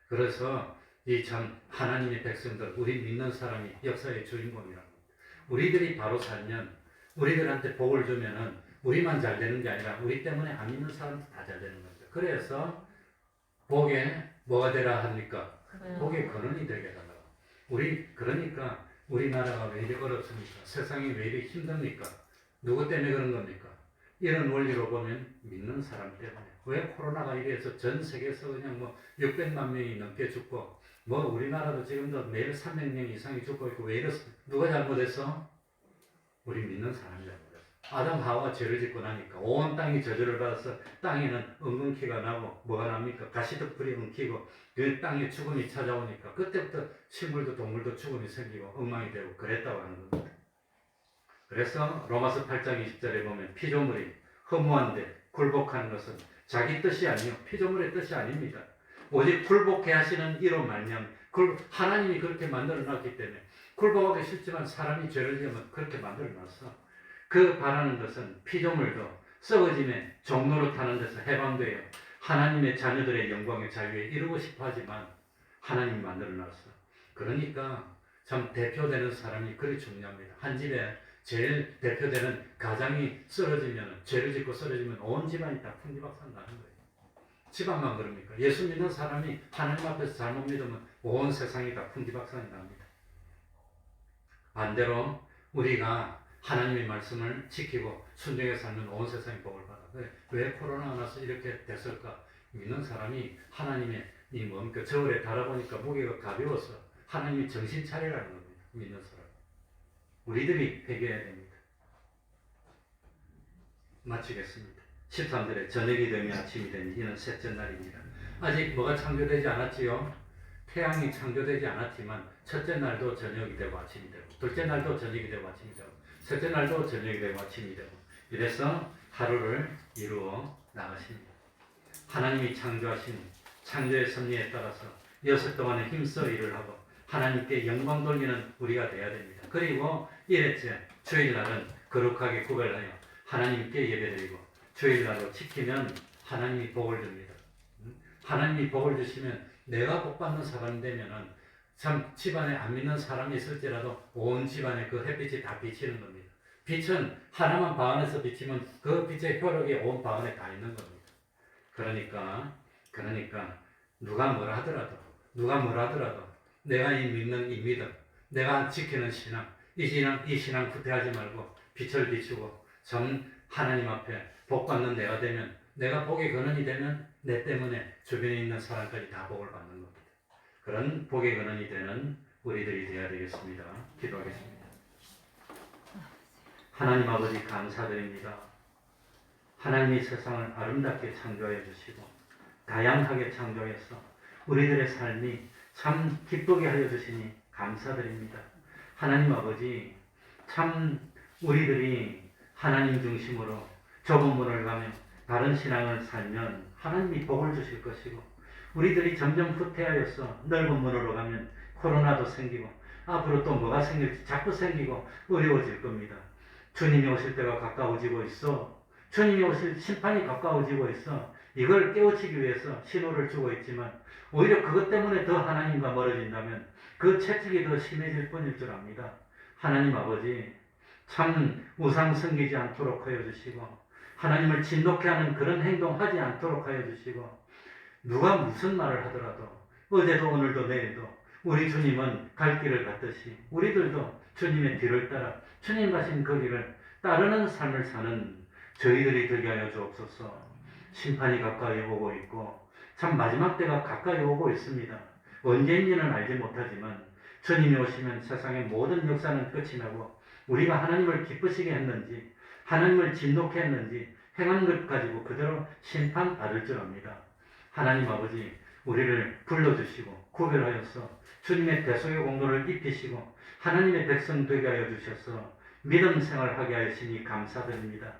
그래서 이 참 하나님의 백성들, 우리 믿는 사람이 역사의 주인공이라는 겁니다. 우리들이 바로 살면 우리들한테 복을 주면은 우리만 잘 되는 게 아니라 우리 때문에 안 믿는 사람도 다 잘 되는 겁니다. 그래서 복에 뭐가 되라 합니까? 복의 근원이 되게 해달라고. 그러니까 우리나라가 왜 이렇게 어렵습니까? 세상이 왜 이렇게 힘듭니까? 누구 때문에 그런 겁니까? 이런 원리로 보면 믿는 사람 때문에. 왜 코로나가 이래서 전 세계에서 그냥 뭐 600만 명이 넘게 죽고 뭐 우리나라도 지금도 매일 300명 이상이 죽고 있고 왜 이랬어? 누가 잘못했어? 우리 믿는 사람이 잘못했어. 아담 하와가 죄를 짓고 나니까 온 땅이 저주를 받아서 땅에는 엉겅퀴가 나고 뭐가 납니까? 가시덤불이 엉키고 그 땅에 죽음이 찾아오니까 그때부터 식물도 동물도 죽음이 생기고 엉망이 되고 그랬다고 하는 겁니다. 그래서 로마서 8장 20절에 보면 피조물이 허무한데 굴복하는 것은 자기 뜻이 아니요 피조물의 뜻이 아닙니다. 오직 굴복해 하시는 이로 말미암아 하나님이 그렇게 만들어 놨기 때문에 굴복하기 싫지만 사람이 죄를 지으면 그렇게 만들어 놨어. 그 바라는 것은 피조물도 썩어짐의 종로로 타는 데서 해방되어 하나님의 자녀들의 영광의 자유에 이루고 싶어 하지만 하나님이 만들어 놨어. 그러니까 참 대표되는 사람이 그리 중요합니다. 한 집에 제일 대표되는 가장이 쓰러지면 죄를 짓고 쓰러지면 온 집안이 다 풍지박산 나는 거예요. 집안만 그럽니까? 예수 믿는 사람이 하나님 앞에서 잘못 믿으면 온 세상이 다 풍지박산이 납니다. 반대로 우리가 하나님의 말씀을 지키고 순종해 살면 온 세상이 복을 받아. 왜 코로나가 나서 이렇게 됐을까? 믿는 사람이 하나님의 이 뭡니까? 저울에 달아보니까 무게가 가벼워서 하나님이 정신 차리라는 겁니다. 믿는 사람. 우리들이 회개해야 됩니다. 마치겠습니다. 13절에 저녁이 되면 아침이 되니 이는 셋째 날입니다. 아직 뭐가 창조되지 않았지요? 태양이 창조되지 않았지만 첫째 날도 저녁이 되고 아침이 되고 둘째 날도 저녁이 되고 아침이 되고 셋째 날도 저녁이 되고 아침이 되고 이래서 하루를 이루어 나가십니다. 하나님이 창조하신 창조의 섭리에 따라서 6 동안에 힘써 일을 하고 하나님께 영광 돌리는 우리가 되어야 됩니다. 그리고 1회째 주일날은 거룩하게 구별하여 하나님께 예배드리고 주일날로 지키면 하나님이 복을 줍니다. 하나님이 복을 주시면 내가 복받는 사람이 되면은 참 집안에 안 믿는 사람이 있을지라도 온 집안에 그 햇빛이 다 비치는 겁니다. 빛은 하나만 방 안에서 비치면 그 빛의 효력이 온 방 안에 다 있는 겁니다. 그러니까 누가 뭐라 하더라도 내가 믿는 이 믿음, 내가 지키는 신앙, 이 신앙 후퇴하지 말고 빛을 비추고 전 하나님 앞에 복받는 내가 되면 내가 복의 근원이 되면 내 때문에 주변에 있는 사람까지 다 복을 받는 겁니다. 그런 복의 근원이 되는 우리들이 되어야 되겠습니다. 기도하겠습니다. 하나님 아버지 감사드립니다. 하나님이 세상을 아름답게 창조해 주시고 다양하게 창조해서 우리들의 삶이 참 기쁘게 하여 주시니 감사드립니다. 하나님 아버지 참 우리들이 하나님 중심으로 좁은 문을 가며 다른 신앙을 살면 하나님이 복을 주실 것이고 우리들이 점점 후퇴하여서 넓은 문으로 가면 코로나도 생기고 앞으로 또 뭐가 생길지 자꾸 생기고 어려워질 겁니다. 주님이 오실 때가 가까워지고 있어. 주님이 오실 심판이 가까워지고 있어. 이걸 깨우치기 위해서 신호를 주고 있지만 오히려 그것 때문에 더 하나님과 멀어진다면 그 채찍이 더 심해질 뿐일 줄 압니다. 하나님 아버지 참 우상 섬기지 않도록 하여 주시고 하나님을 진노케 하는 그런 행동하지 않도록 하여 주시고 누가 무슨 말을 하더라도 어제도 오늘도 내일도 우리 주님은 갈 길을 갔듯이 우리들도 주님의 뒤를 따라 주님 가신 그 길을 따르는 삶을 사는 저희들이 되게 하여 주옵소서. 심판이 가까이 오고 있고 참 마지막 때가 가까이 오고 있습니다. 언제인지는 알지 못하지만 주님이 오시면 세상의 모든 역사는 끝이 나고 우리가 하나님을 기쁘시게 했는지 하나님을 진노케 했는지 행한 것 가지고 그대로 심판받을 줄 압니다. 하나님 아버지 우리를 불러주시고 구별하여서 주님의 대속의 공로를 입히시고 하나님의 백성 되게 하여 주셔서 믿음 생활하게 하시니 감사드립니다.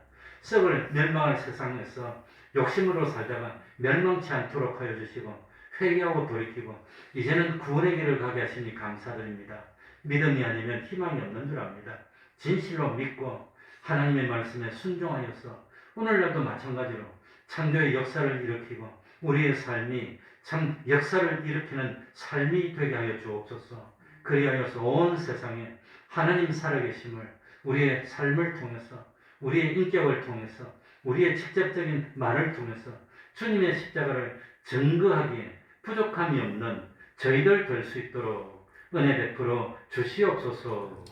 썩을 멸망할 세상에서 욕심으로 살다가 멸망치 않도록 하여 주시고 회개하고 돌이키고 이제는 구원의 길을 가게 하시니 감사드립니다. 믿음이 아니면 희망이 없는 줄 압니다. 진실로 믿고 하나님의 말씀에 순종하여서 오늘날도 마찬가지로 창조의 역사를 일으키고 우리의 삶이 참 역사를 일으키는 삶이 되게 하여 주옵소서. 그리하여서 온 세상에 하나님 살아계심을 우리의 삶을 통해서 우리의 인격을 통해서 우리의 직접적인 말을 통해서 주님의 십자가를 증거하기에 부족함이 없는 저희들 될 수 있도록 은혜 베풀어 주시옵소서.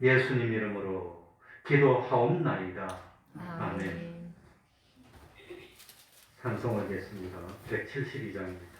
예수님 이름으로 기도하옵나이다. 아멘. 찬송을 하겠습니다. 172장입니다.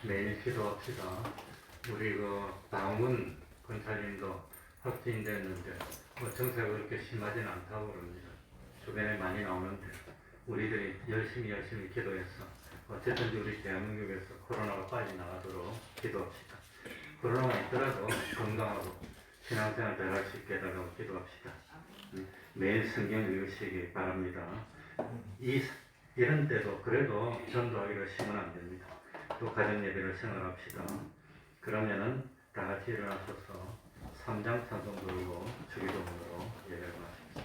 매일 기도합시다. 우리 방문 권사님도 확진됐는데 증세가 그렇게 심하진 않다고 그럽니다. 주변에 많이 나오는데 우리들이 열심히 기도해서 어쨌든 우리 대한민국에서 코로나가 빨리 나가도록 기도합시다. 코로나가 있더라도 건강하고 신앙생활 잘할 수 있게 해달라고 기도합시다. 매일 성경 읽으시기 바랍니다. 이런 때도 그래도 전도하기를 쉬면 안 됩니다. 또 가정 예배를 생활합시다. 그러면은 다 같이 일어나셔서 3장 찬송 부르고 주기도문으로 예배를 마십시다.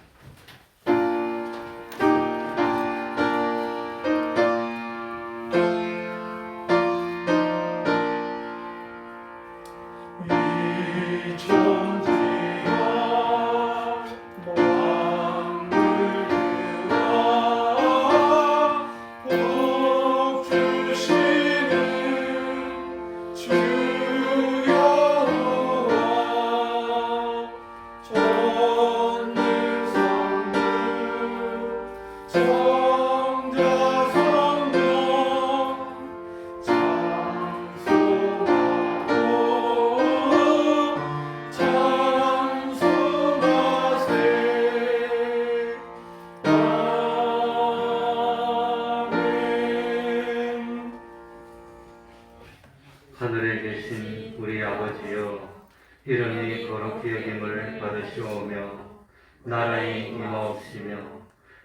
하늘에 계신 우리 아버지여, 이름이 거룩히 여김을 받으시오며 나라의 임하옵시며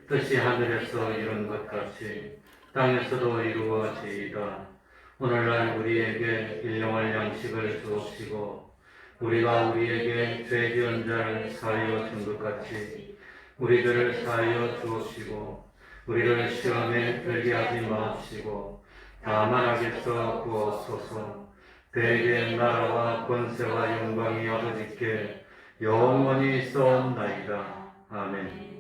뜻이 하늘에서 이룬 것 같이 땅에서도 이루어지이다. 오늘날 우리에게 일용할 양식을 주옵시고 우리가 우리에게 죄 지은 자를 사하여 준 것 같이 우리들을 사하여 주옵시고 우리를 시험에 들게 하지 마옵시고 다만하게서 구하소서. 대개 나라와 권세와 영광이 아버지께 영원히 있사옵나이다. 아멘.